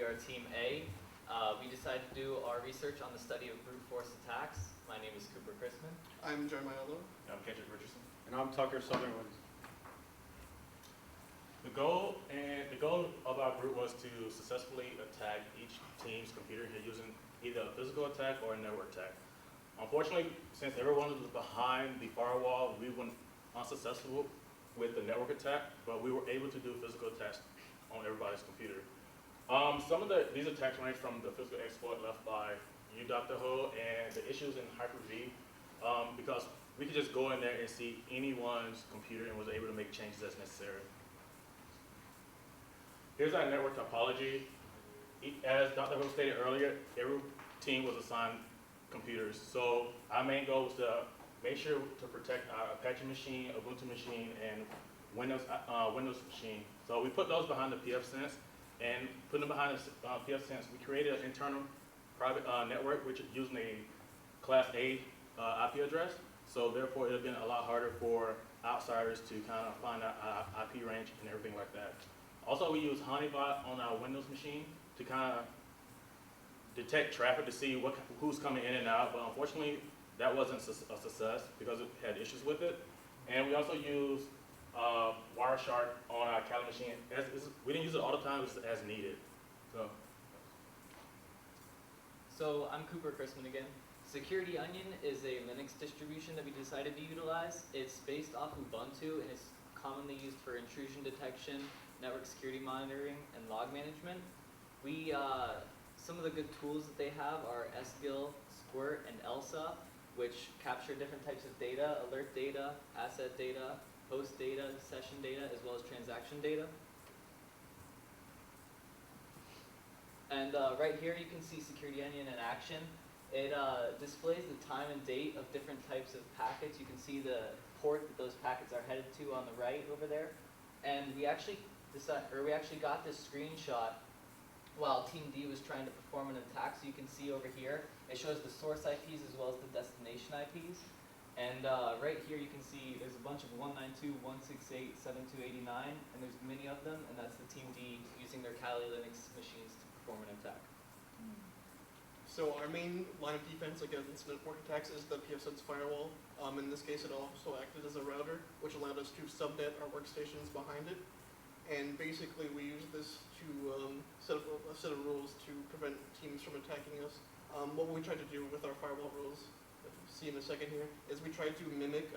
are Team A. We decided to do our research on the study of brute force attacks. My name is Cooper Chrisman. I'm Jeremiah Lowe. I'm Kendrick Richardson. And I'm Tucker Sutherland. The goal of our group was to successfully attack each team's computer using either a physical attack or a network attack. Unfortunately, since everyone was behind the firewall, we were unsuccessful with the network attack, but we were able to do physical attacks on everybody's computer. Some of these attacks range from the physical exploit left by you, Dr. Ho, and the issues in Hyper-V, because we could just go in there and see anyone's computer and was able to make changes as necessary. Here's our network topology. As Dr. Ho stated earlier, every team was assigned computers. So our main goal was to make sure to protect our Apache machine, Ubuntu machine, and Windows machine. So we put those behind the pfSense, and putting them behind the pfSense, we created an internal private network, which is using a Class A IP address. So therefore, it would have been a lot harder for outsiders to kind of find our IP range and everything like that. Also, we use Honeybot on our Windows machine to kind of detect traffic to see who's coming in and out, but unfortunately, that wasn't a success because it had issues with it. And we also use Wireshark on our Kali machine. We didn't use it all the time, it was as needed. So I'm Cooper Chrisman again. Security Onion is a Linux distribution that we decided to utilize. It's based off Ubuntu and is commonly used for intrusion detection, network security monitoring, and log management. Some of the good tools that they have are SGIL, Squirt, and ELSA, which capture different types of data, alert data, asset data, host data, session data, as well as transaction data. And right here you can see Security Onion in action. It displays the time and date of different types of packets. You can see the port that those packets are headed to on the right over there. And we actually got this screenshot while Team D was trying to perform an attack. So you can see over here, it shows the source IPs as well as the destination IPs. And right here you can see there's a bunch of 192.168.7289, and there's many of them, and that's the Team D using their Kali Linux machines to perform an attack. So our main line of defense against network attacks is the pfSense firewall. In this case, it also acted as a router, which allowed us to subnet our workstations behind it. And basically, we use this to set up a set of rules to prevent teams from attacking us. What we try to do with our firewall rules, that you'll see in a second here, is we try to mimic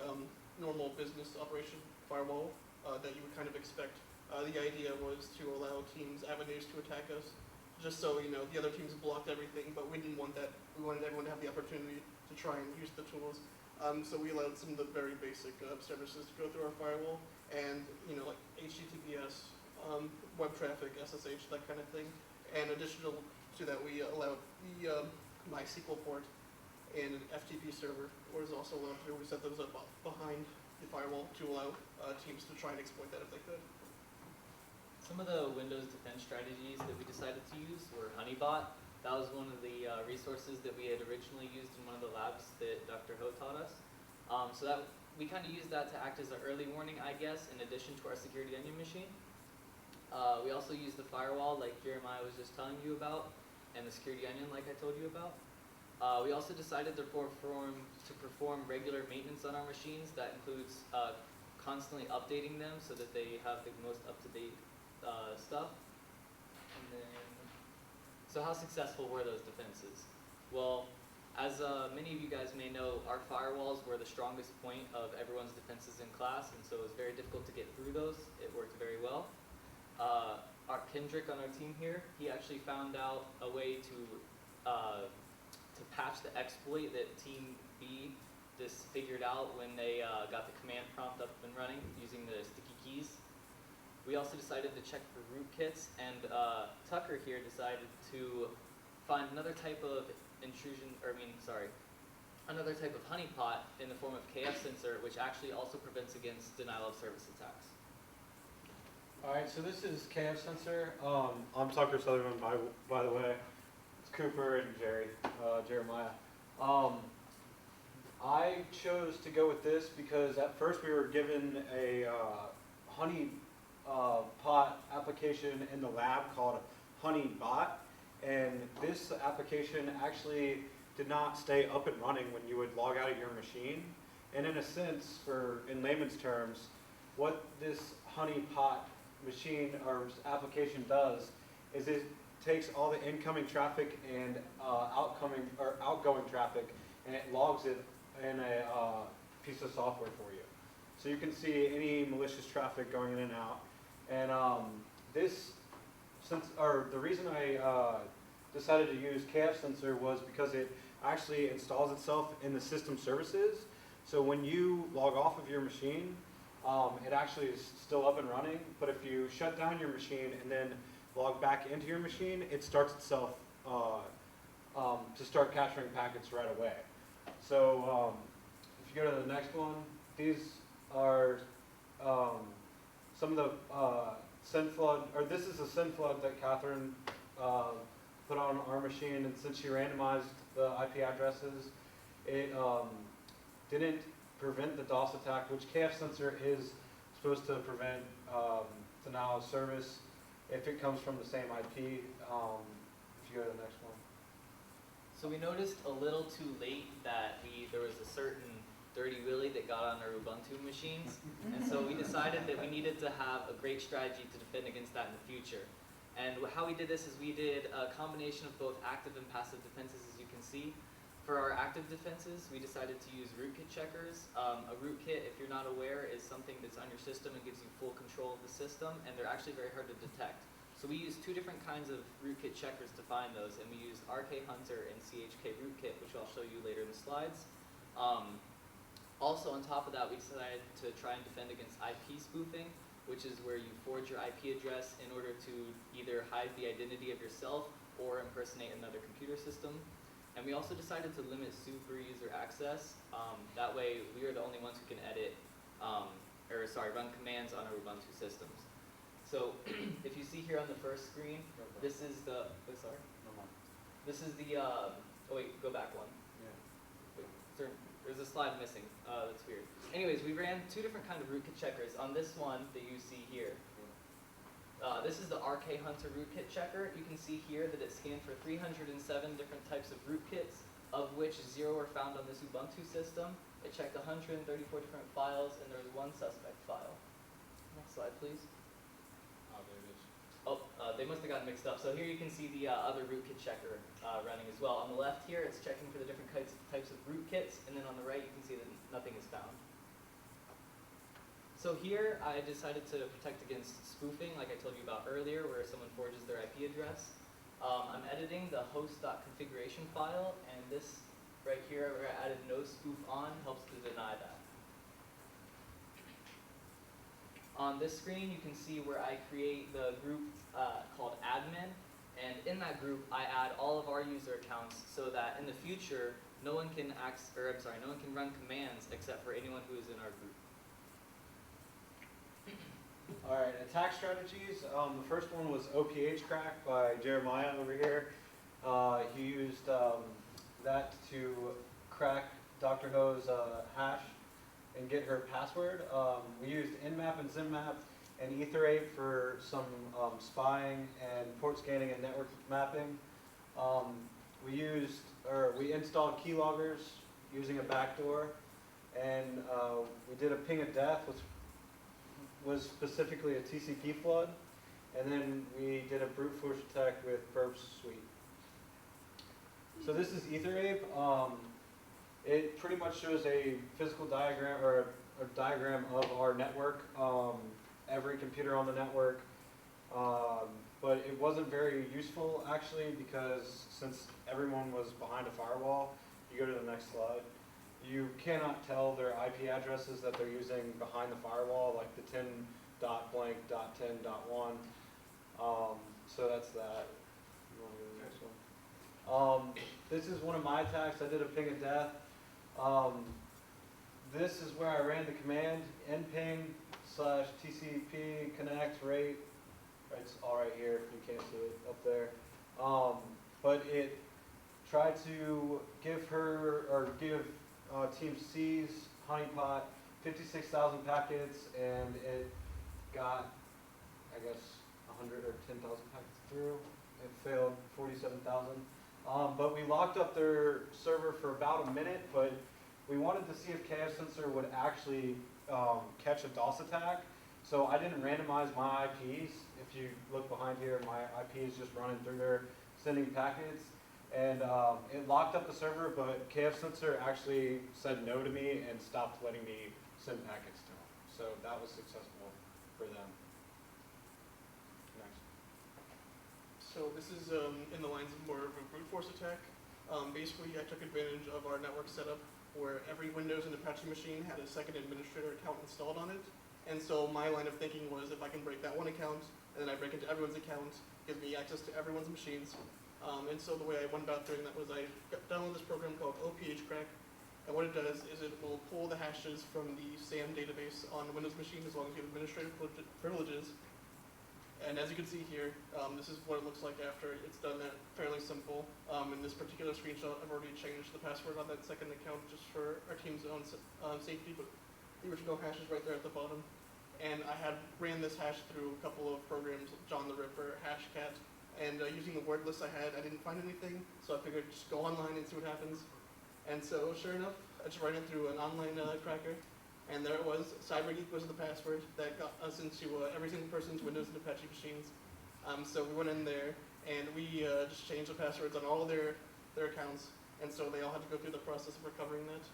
normal business operation firewall that you would kind of expect. The idea was to allow teams avenues to attack us, just so the other teams blocked everything, but we didn't want that. We wanted everyone to have the opportunity to try and use the tools. So we allowed some of the very basic services to go through our firewall, and like HTTPS, web traffic, SSH, that kind of thing. And additional to that, we allowed the MySQL port and an FTP server was also allowed to do. We set those up behind the firewall to allow teams to try and exploit that if they could. Some of the Windows defense strategies that we decided to use were Honeybot. That was one of the resources that we had originally used in one of the labs that Dr. Ho taught us. So that we kind of used that to act as an early warning, I guess, in addition to our Security Onion machine. We also used the firewall, like Jeremiah was just telling you about, and the Security Onion, like I told you about. We also decided to perform regular maintenance on our machines. That includes constantly updating them so that they have the most up-to-date stuff. And then, so how successful were those defenses? Well, as many of you guys may know, our firewalls were the strongest point of everyone's defenses in class, and so it was very difficult to get through those. It worked very well. Our Kendrick on our team here, he actually found out a way to patch the exploit that Team B just figured out when they got the command prompt up and running using the sticky keys. We also decided to check for rootkits, and Tucker here decided to find another type of another type of honeypot in the form of KF sensor, which actually also prevents against denial of service attacks. All right, so this is KF Sensor. I'm Tucker Sutherland, by the way. It's Cooper and Jeremiah. I chose to go with this because at first we were given a honey pot application in the lab called Honeybot, And this application actually did not stay up and running when you would log out of your machine. And in a sense, in layman's terms, what this honeypot machine or application does is it takes all the incoming traffic and outgoing traffic, and it logs it in a piece of software for you. So you can see any malicious traffic going in and out. And the reason I decided to use KF Sensor was because it actually installs itself in the system services. So when you log off of your machine, it actually is still up and running. But if you shut down your machine and then log back into your machine, it starts itself to start capturing packets right away. So if you go to the next one, these are some of the SYN flood, or this is a SYN flood that Catherine put on our machine, and since she randomized the IP addresses, it didn't prevent the DOS attack, which KF Sensor is supposed to prevent denial of service if it comes from the same IP. If you go to the next one. So we noticed a little too late that there was a certain dirty willy that got on our Ubuntu machines, and so we decided that we needed to have a great strategy to defend against that in the future. And how we did this is we did a combination of both active and passive defenses, as you can see. For our active defenses, we decided to use rootkit checkers. A rootkit, if you're not aware, is something that's on your system and gives you full control of the system, and they're actually very hard to detect. So we used two different kinds of rootkit checkers to find those, and we used RK Hunter and CHK Rootkit, which I'll show you later in the slides. Also, on top of that, we decided to try and defend against IP spoofing, which is where you forge your IP address in order to either hide the identity of yourself or impersonate another computer system. And we also decided to limit super user access. That way, we are the only ones who can run commands on our Ubuntu systems. So, if you see here on the first screen, this is the, this is the, go back one. Wait, there's a slide missing. That's weird. Anyways, we ran two different kind of rootkit checkers. On this one that you see here, this is the RK Hunter rootkit checker. You can see here that it scanned for 307 different types of rootkits, of which 0 were found on this Ubuntu system. It checked 134 different files, and there was one suspect file. Next slide, please. They must have gotten mixed up. So here you can see the other rootkit checker running as well. On the left here, it's checking for the different types of rootkits, and then on the right, you can see that nothing is found. So here, I decided to protect against spoofing, like I told you about earlier, where someone forges their IP address. I'm editing the host.configuration file, and this right here, where I added no spoof on, helps to deny that. On this screen, you can see where I create the group called admin, and in that group, I add all of our user accounts so that in the future, no one can run commands except for anyone who is in our group. All right, attack strategies. The first one was OPH crack by Jeremiah over here. He used that to crack Dr. Ho's hash and get her password. We used Nmap and Zinmap and Ether8 for some spying and port scanning and network mapping. We installed keyloggers using a backdoor, and we did a ping of death, which was specifically a TCP flood, and then we did a brute force attack with Burp Suite. So this is Ether8. It pretty much shows a physical diagram or a diagram of our network, every computer on the network, but it wasn't very useful actually, because since everyone was behind a firewall, you go to the next slide, you cannot tell their IP addresses that they're using behind the firewall, like the 10.blank.10.1. So that's that. You want to go to the next one? This is one of my attacks. I did a ping of death. This is where I ran the command nping/tcp connect rate. It's all right here if you can't see it up there. But it tried to give Team C's honeypot 56,000 packets, and it got, I guess, 100 or 10,000 packets through. it failed 47,000. But we locked up their server for about a minute, but we wanted to see if KF Sensor would actually catch a DOS attack. So I didn't randomize my IPs. If you look behind here, my IP is just running through there, sending packets. And it locked up the server, but KF Sensor actually said no to me and stopped letting me send packets to them. So that was successful for them. Next. So this is in the lines of more of a brute force attack. Basically, I took advantage of our network setup where every Windows and Apache machine had a second administrator account installed on it. And so my line of thinking was if I can break that one account, and then I break into everyone's account, gives me access to everyone's machines. And so the way I went about doing that was I downloaded this program called OPH Crack. And what it does is it will pull the hashes from the SAM database on the Windows machine as long as you have administrative privileges. And as you can see here, this is what it looks like after it's done that. Fairly simple. In this particular screenshot, I've already changed the password on that second account just for our team's own safety, but the original hash is right there at the bottom. And I had ran this hash through a couple of programs, John the Ripper, Hashcat, and using the word list I had, I didn't find anything, so I figured just go online and see what happens. And so, sure enough, I just ran it through an online cracker, and there it was. CyberGeek was the password that got us into every single person's Windows and Apache machines. So we went in there, and we just changed the passwords on all of their accounts, and so they all had to go through the process of recovering that.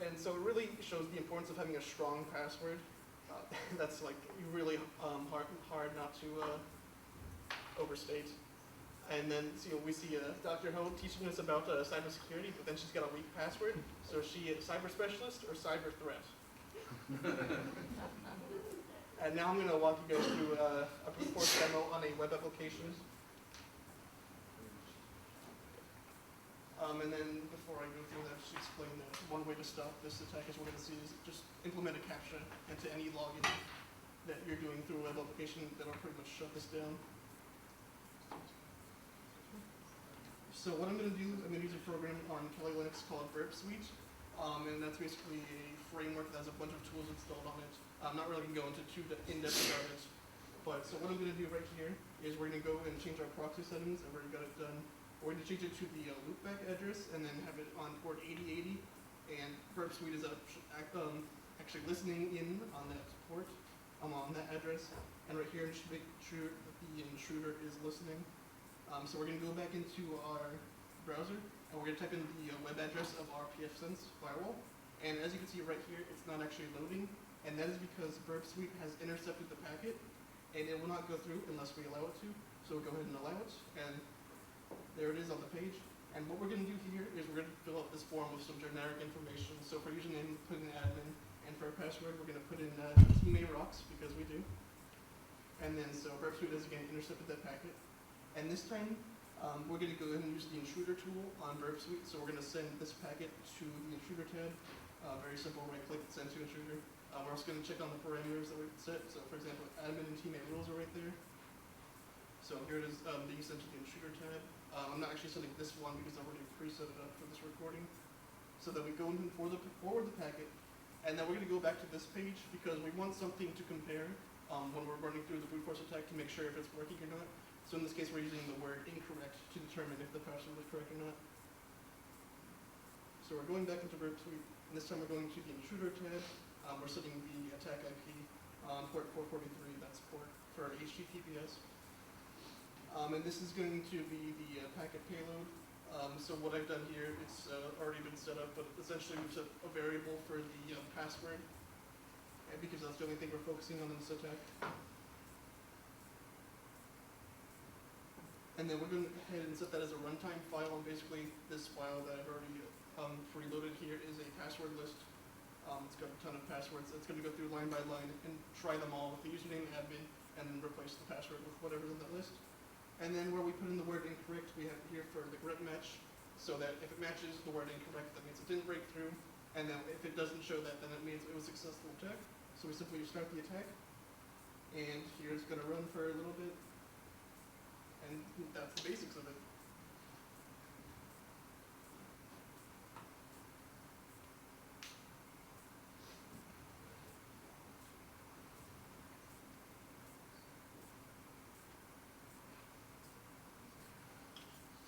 And so it really shows the importance of having a strong password. That's like really hard not to overstate. And then we see Dr. Ho teaching us about cybersecurity, but then she's got a weak password. So is she a cyber specialist or cyber threat? And now I'm going to walk you guys through a brute force demo on a web application. And then before I go through that, just explain that one way to stop this attack as we're going to see is just implement a CAPTCHA into any login that you're doing through a web application that'll pretty much shut this down. So what I'm going to do, I'm going to use a program on Kali Linux called Burp Suite, and that's basically a framework that has a bunch of tools installed on it. I'm not really going to go into too in-depth about it, but so what I'm going to do right here is we're going to go and change our proxy settings. I've already got it done. We're going to change it to the loopback address and then have it on port 8080, and Burp Suite is actually listening in on that port, on that address, and right here it should make sure that the intruder is listening. So we're going to go back into our browser, and we're going to type in the web address of our pfSense firewall. And as you can see right here, it's not actually loading, and that is because Burp Suite has intercepted the packet, and it will not go through unless we allow it to. So we'll go ahead and allow it, and there it is on the page. And what we're going to do here is we're going to fill out this form with some generic information. So for username, put in admin, and for our password, we're going to put in teammate rocks, because we do. And then so Burp Suite has again intercepted that packet. And this time, we're going to go ahead and use the intruder tool on Burp Suite. So we're going to send this packet to the intruder tab. Very simple, right-click, send to intruder. We're also going to check on the parameters that we've set. So for example, admin and teammate rules are right there. So here it is being sent to the intruder tab. I'm not actually sending this one because I've already preset it up for this recording. So then we go and forward the packet. And then we're going to go back to this page because we want something to compare when we're running through the brute force attack to make sure if it's working or not. So in this case, we're using the word incorrect to determine if the password was correct or not. So we're going back into Burp Suite, and this time we're going to the intruder tab. We're setting the attack IP on port 443, that's port for HTTPS. And this is going to be the packet payload. So what I've done here, it's already been set up, but essentially we've set a variable for the password, because that's the only thing we're focusing on in this attack. And then we're going to go ahead and set that as a runtime file, and basically this file that I've already preloaded here is a password list. It's got a ton of passwords. It's going to go through line by line and try them all with the username admin and then replace the password with whatever's in that list. And then where we put in the word incorrect, we have here for the correct match, so that if it matches the word incorrect, that means it didn't break through. And then if it doesn't show that, then it means it was a successful attack. So we simply start the attack, and here it's going to run for a little bit. And that's the basics of it.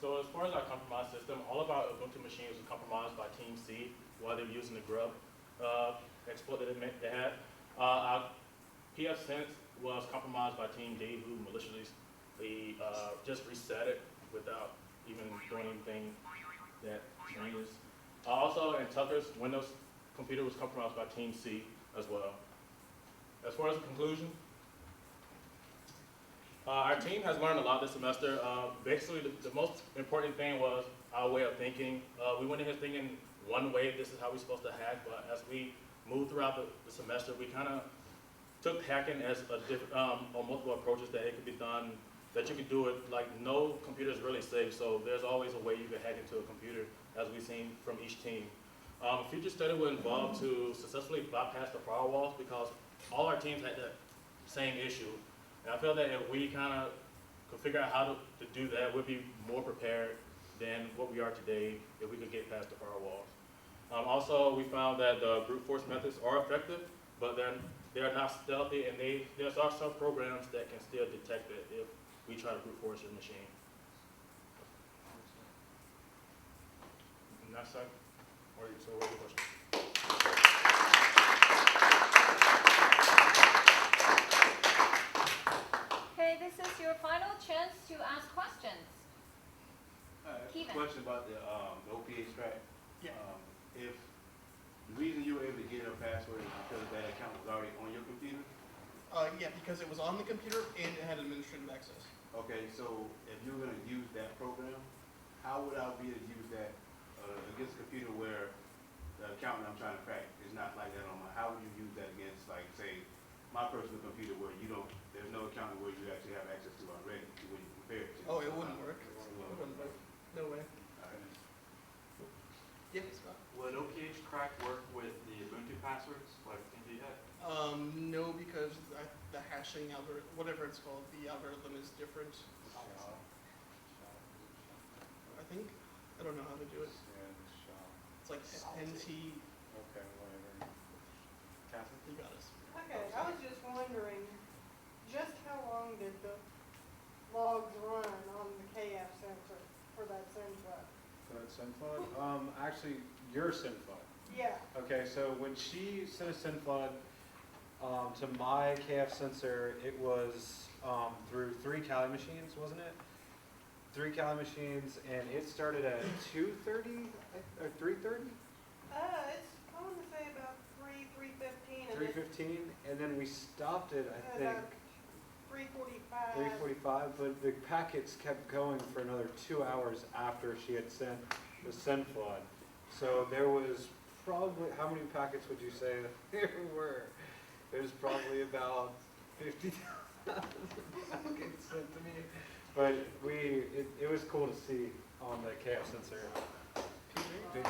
So as far as our compromised system, all of our Ubuntu machines were compromised by Team C while they were using the grub exploit that they had. Our PF Sense was compromised by Team D, who maliciously just reset it without even doing anything that changes. Also, in Tucker's Windows computer was compromised by Team C as well. As far as the conclusion, our team has learned a lot this semester. Basically, the most important thing was our way of thinking. We went in here thinking one way, this is how we're supposed to hack, but as we moved throughout the semester, we kind of took hacking as a different, on multiple approaches that it could be done, that you could do it, like no computer is really safe, so there's always a way you can hack into a computer, as we've seen from each team. Future study will involve to successfully bypass the firewalls because all our teams had that same issue. And I feel that if we kind of could figure out how to do that, we'd be more prepared than what we are today if we could get past the firewalls. Also, we found that the brute force methods are effective, but they're not stealthy, and there's also programs that can still detect it if we try to brute force your machine. And that's it. What are your questions? Okay, this is your final chance to ask questions. Keevan. Question about the OPH track. Yeah. If the reason you were able to get a password is because that account was already on your computer. Yeah, because it was on the computer and it had administrative access. Okay, so if you were going to use that program, how would I be able to use that against a computer where the account that I'm trying to crack is not like that on my? How would you use that against, like, say, my personal computer where there's no account where you actually have access to already when you compare it to? Oh, it wouldn't work. It wouldn't work. No way. Yeah, Scott. Would OPH crack work with the Ubuntu passwords like MD had? No, because the hashing algorithm, whatever it's called, the algorithm is different. I think. I don't know how to do it. It's like NT. Okay, whatever. Catherine? You got us. Okay, I was just wondering, just how long did the logs run on the KF sensor for that SIM-FLAG? So it's SendFlood? Actually, your SendFlood. Yeah, Okay, so when she sent a SendFlood to my KF sensor, it was through 3 Kali machines, wasn't it? 3 Kali machines, and it started at 2:30 or 3:30? it's, I want to say about 3:15, and 3:15, and then we stopped it, I think, about 3:45. 3:45, but the packets kept going for another 2 hours after she had sent the SendFlood. So there was probably, how many packets would you say there were? It was probably about 50,000 packets sent to me. But it was cool to see on the KF sensor. PJ?